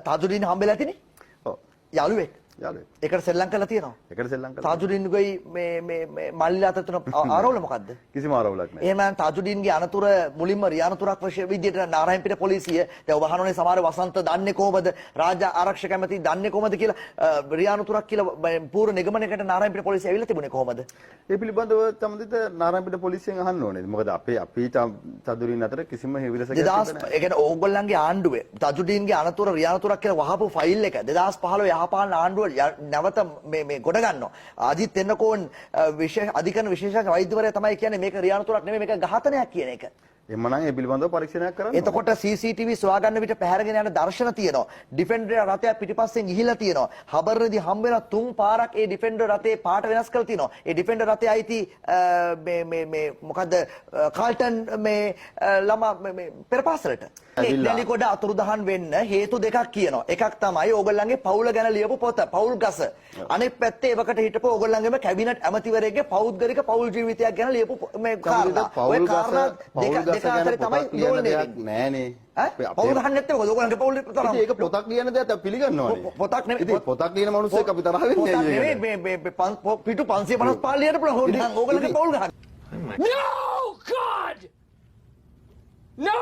තාජුඩීන් හම්බෙලා ඇතිනේ. ඔව්. යාළුවෙක්. ඒකට සෙල්ලම් කරලා තියෙනවා. ඒකට සෙල්ලම් කරලා. තාජුඩීන්ගේ මේ මල්ලිලා අතර තුන ආරවුල මොකද්ද? කිසිම ආරවුලක් නැහැ. එහෙනම් තාජුඩීන්ගේ අනතුර මුලින්ම රියානතුරක් විදියට නාරායන්පිට පොලිසිය දැන් ඔබ අහනෝනේ සමහර වසන්ත දන්නේ කොහොමද? රාජ්‍ය ආරක්ෂක ඇමති දන්නේ කොහොමද කියලා රියානතුරක් කියලා පූර්ව නිගමනයකට නාරායන්පිට පොලිසිය ඇවිල්ලා තිබුණේ කොහොමද? ඒ පිළිබඳව සම්බන්ධිත නාරායන්පිට පොලිසියෙන් අහන්න ඕනේ. මොකද අපි තාජුඩීන් අතර කිසිම හිවිලසක් නැහැ. ඒ කියන්නේ ඕගොල්ලන්ගේ ආණ්ඩුවේ තාජුඩීන්ගේ අනතුර රියානතුරක් කියලා වහපු ෆයිල් එක 2015 යහපාලන ආණ්ඩුව නැවත මේ ගොඩ ගන්නවා. අජිත් එන්නකෝන් අධිකරණ විශේෂඥ වෛද්‍යවරයා තමයි කියන්නේ මේක රියානතුරක් නෙමෙයි මේක ඝාතනයක් කියන එක. එමනම් ඒ පිළිබඳව පරීක්ෂණයක් කරන්න. එතකොට CCTV සොයා ගන්න විට පැහැරගෙන යන දර්ශන තියෙනවා. ඩිෆෙන්ඩර් රථය පිටිපස්සෙන් ගිහිලා තියෙනවා. හබර්රේදී හම්බ වෙන 3 පාරක් ඒ ඩිෆෙන්ඩර් රථේ පාට වෙනස් කරලා තියෙනවා. ඒ ඩිෆෙන්ඩර් රථය අයිති මේ මොකද්ද කාල්ටන් මේ ළමා මේ පෙරපාසලට. ඒ කොට අතුරුදහන් වෙන්න හේතු දෙකක් කියනවා. එකක් තමයි ඕගොල්ලන්ගේ පවුල ගැන ලියපු පොත පවුල් ගස. අනෙක් පැත්තේ එවකට හිටපු ඕගොල්ලන්ගේම කැබිනට් ඇමතිවරයෙක්ගේ පෞද්ගලික පවුල් ජීවිතයක් ගැන ලියපු මේ කාරණා. ඔය කාරණා දෙක අතර තමයි යෝල්නේ නෑනේ. පවුල් ගහන්න නැත්නම් මොකද ඕගොල්ලන්ගේ පවුල් තරම්. ඒක පොතක් ලියන දෙයක් අපි පිළිගන්නවනේ. පොතක් නෙමෙයි. ඉතින් පොතක් ලියන මිනිස්සෙක් අපි තරහ වෙන්නේ නෑ. මේ පිටු 555 ලියන්න පුළුවන් ඕගොල්ලන්ගේ පවුල් ගහන්න. No, God! No!